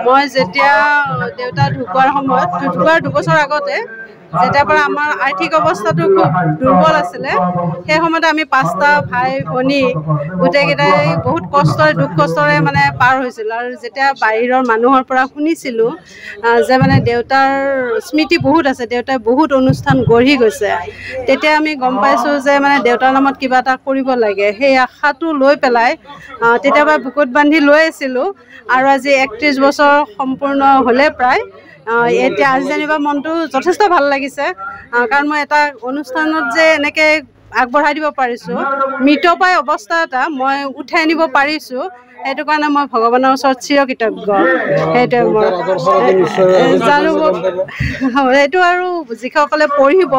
মই যেতিয়া দেউতা ঢুকোৱাৰ সময়ত ঢুকোৱাৰ 2 বছৰ আগতে যেতিয়াৰ পৰা আমাৰ আৰ্থিক অৱস্থাটো খুব দুৰ্বল আছিলে সেই সময়ত আমি 5টা ভাই ভনী গোটেইকেইটাই বহুত কষ্টৰে দুখ কষ্টৰে মানে পাৰ হৈছিল আৰু যেতিয়া বাহিৰৰ মানুহৰ পৰা শুনিছিলোঁ যে মানে দেউতাৰ স্মৃতি বহুত আছে দেউতাই বহুত অনুষ্ঠান গঢ়ি গৈছে তেতিয়া আমি গম পাইছোঁ যে মানে দেউতাৰ নামত কিবা এটা কৰিব লাগে সেই আশাটো লৈ পেলাই তেতিয়াবা বুকুত বান্ধি লৈ আছিলোঁ আৰু আজি 31 বছৰ সম্পূৰ্ণ হ'লে প্ৰায় এতিয়া আজি যেনিবা মনটো যথেষ্ট ভাল লাগিছে কাৰণ মই এটা অনুষ্ঠানত যে এনেকৈ আগবঢ়াই দিব পাৰিছোঁ মৃতপ্ৰায় অৱস্থা এটা মই উঠাই আনিব পাৰিছোঁ সেইটো কাৰণে মই ভগৱানৰ ওচৰত চিৰকৃতজ্ঞ সেইটোৱে মই জানো সেইটো আৰু যিসকলে পঢ়িব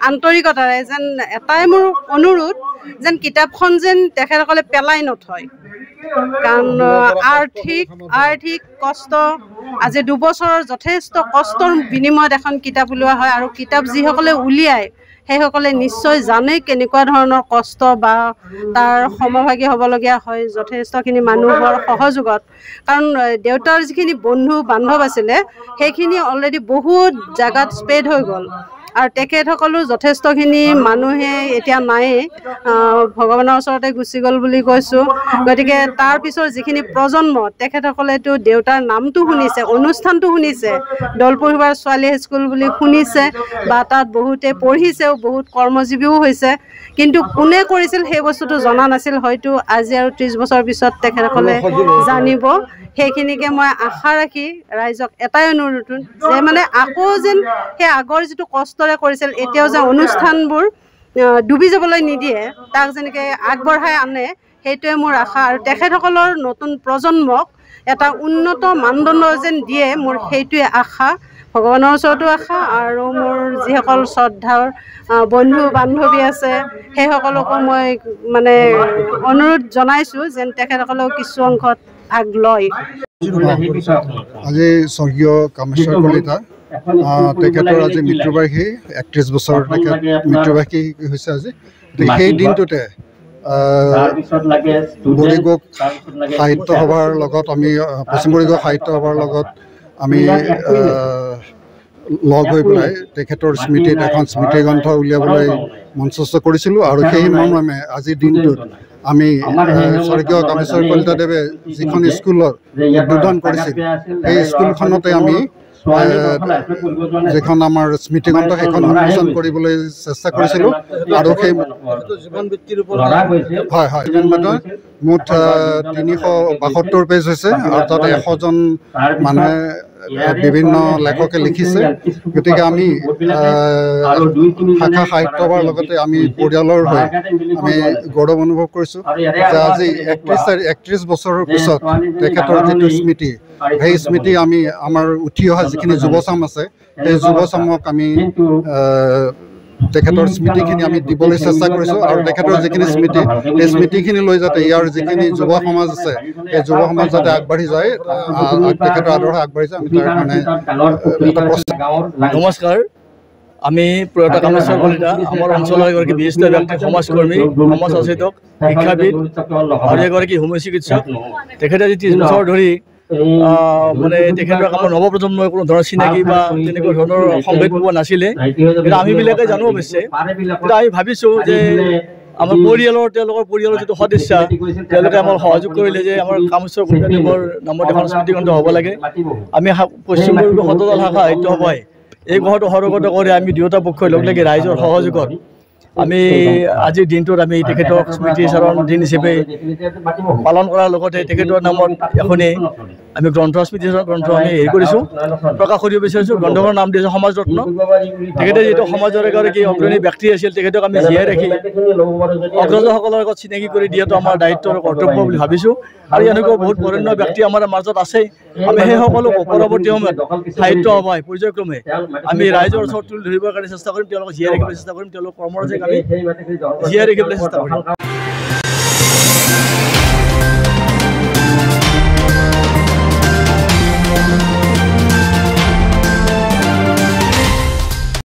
আন্তৰিকতাৰে যেন এটাই মোৰ অনুৰোধ যেন কিতাপখন যেন তেখেতসকলে পেলাই নথয় কাৰণ আৰ্থিক কষ্ট আজি 2 বছৰৰ যথেষ্ট কষ্টৰ বিনিময়ত এখন কিতাপ উলিওৱা হয় আৰু কিতাপ যিসকলে উলিয়ায় সেইসকলে নিশ্চয় জানে কেনেকুৱা ধৰণৰ কষ্ট বা তাৰ সমভাগী হ'বলগীয়া হয় যথেষ্টখিনি মানুহৰ সহযোগত কাৰণ দেউতাৰ যিখিনি বন্ধু বান্ধৱ আছিলে সেইখিনি অলৰেডি বহুত জেগাত স্প্ৰেড হৈ গ'ল আৰু তেখেতসকলো যথেষ্টখিনি মানুহে এতিয়া নায়েই ভগৱানৰ ওচৰতে গুচি গ'ল বুলি কৈছোঁ গতিকে তাৰপিছৰ যিখিনি প্ৰজন্ম তেখেতসকলেতো দেউতাৰ নামটো শুনিছে অনুষ্ঠানটো শুনিছে দৌলপুৰবাৰ ছোৱালী স্কুল বুলি শুনিছে বা তাত বহুতে পঢ়িছেও বহুত কৰ্মজীৱীও হৈছে কিন্তু কোনে কৰিছিল সেই বস্তুটো জনা নাছিল হয়তো আজি আৰু 30 বছৰ পিছত তেখেতসকলে জানিব সেইখিনিকে মই আশা ৰাখি ৰাইজক এটাই অনুৰোধ যে মানে আকৌ যেন সেই আগৰ যিটো কষ্টৰে কৰিছিল এতিয়াও যে অনুষ্ঠানবোৰ ডুবি যাবলৈ নিদিয়ে তাক যেনেকৈ আগবঢ়াই আনে সেইটোৱে মোৰ আশা আৰু তেখেতসকলৰ নতুন প্ৰজন্মক এটা উন্নত মানদণ্ড যেন দিয়ে মোৰ সেইটোৱে আশা ভগৱানৰ ওচৰতো আশা আৰু মোৰ যিসকল শ্ৰদ্ধাৰ বন্ধু বান্ধৱী আছে সেইসকলকো মই মানে অনুৰোধ জনাইছোঁ যেন তেখেতসকলেও কিছু অংশত ভাগ লয় আজি স্বৰ্গীয় কামেশ্বৰ কলিতা তেখেতৰ আজি মৃত্যুবাৰ্ষিকী 31 বছৰ তেখেত মৃত্যুবাৰ্ষিকী হৈছে আজি সেই দিনটোতে বৰিগোগ সাহিত্য সভাৰ লগত আমি পশ্চিম বৰিগোগ সাহিত্য সভাৰ লগত আমি লগ হৈ পেলাই তেখেতৰ স্মৃতিত এখন স্মৃতিগ্ৰন্থ উলিয়াবলৈ মঞ্চস্থ কৰিছিলোঁ আৰু সেই মৰ্মে আজিৰ দিনটোত আমি স্বৰ্গীয় কামেশ্বৰ কলিতাদেৱে যিখন স্কুলত উদ্বোধন কৰিছিল সেই স্কুলখনতে আমি যেখন আমাৰ স্মৃতিগ্ৰন্থ সেইখন উন্মোচন কৰিবলৈ চেষ্টা কৰিছিলোঁ আৰু সেই হয় হয় মুঠ 372 পেজ হৈছে আৰু তাত 100জন মানুহে বিভিন্ন লেখকে লিখিছে গতিকে আমি শাখা সাহিত্য সভাৰ লগতে আমি পৰিয়ালৰ হৈ আমি গৌৰৱ অনুভৱ কৰিছোঁ যে আজি 31 বছৰৰ পিছত তেখেতৰ যিটো স্মৃতি সেই স্মৃতি আমি আমাৰ উঠি অহা যিখিনি যুৱচাম আছে সেই যুৱচামক আমি তেখেতৰ স্মৃতিখিনি আমি দিবলৈ চেষ্টা কৰিছোঁ আৰু তেখেতৰ যিখিনি স্মৃতি সেই স্মৃতিখিনি লৈ যাতে ইয়াৰ যিখিনি যুৱ সমাজ আছে সেই যুৱ সমাজ যাতে আগবাঢ়ি যায় তেখেতৰ আদৰ্শ আগবাঢ়ি যায় আমি তাৰ কাৰণে নমস্কাৰ আমি প্ৰয়াত কামেশ্বৰ কলিতা আমাৰ অঞ্চলৰ এগৰাকী বিশিষ্ট ব্যক্তি সমাজকৰ্মী সমাজ সচেতক শিক্ষাবিদ আৰু এগৰাকী হোমিও চিকিৎসক তেখেতে আজি 30 বছৰ ধৰি মানে তেখেতৰ আমাৰ নৱপ্ৰজন্মৰ কোনো ধৰণৰ চিনাকি বা তেনেকুৱা ধৰণৰ সংবেদ পোৱা নাছিলে কিন্তু আমিবিলাকে জানো অৱশ্যে কিন্তু আমি ভাবিছোঁ যে আমাৰ তেওঁলোকৰ পৰিয়ালৰ যিটো সদস্য তেওঁলোকে আমাৰ সহযোগ কৰিলে যে আমাৰ কামেশ্বৰ কলিতাদেৱৰ নামত এখন স্মৃতিগ্ৰন্থ হ'ব লাগে আমি পশ্চিম বংগ শতদল শাখা সাহিত্য সভাই এই কথাটো সৰগত কৰি আমি দুয়োটা পক্ষই লগ লাগি ৰাইজৰ সহযোগত আমি আজিৰ দিনটোত আমি তেখেতক স্মৃতিচাৰণ দিন হিচাপে পালন কৰাৰ লগতে তেখেতৰ নামত এখনি আমি স্মৃতিচাৰণ গ্ৰন্থ আমি হেৰি কৰিছোঁ প্ৰকাশ কৰিব বিচাৰিছোঁ গ্ৰন্থখনৰ নাম দিছোঁ সমাজ ৰত্ন তেখেতে যিহেতু সমাজৰ এগৰাকী অগ্ৰণী ব্যক্তি আছিল তেখেতক আমি জীয়াই ৰাখি অগ্ৰজসকলৰ লগত চিনাকি কৰি দিয়াটো আমাৰ দায়িত্ব আৰু কৰ্তব্য বুলি ভাবিছোঁ আৰু এনেকুৱা বহুত বৰেণ্য ব্যক্তি আমাৰ মাজত আছে আমি সেই সকলোকে পৰৱৰ্তী সময়ত সাহিত্য সভাই পৰ্যায়ক্ৰমে আমি ৰাইজৰ ওচৰত তুলি ধৰিবৰ কাৰণে চেষ্টা কৰিম তেওঁলোকক জীয়াই ৰাখিবলৈ চেষ্টা কৰিম তেওঁলোকৰ কৰ্মৰাজিক আমি জীয়াই ৰাখিবলৈ চেষ্টা কৰিম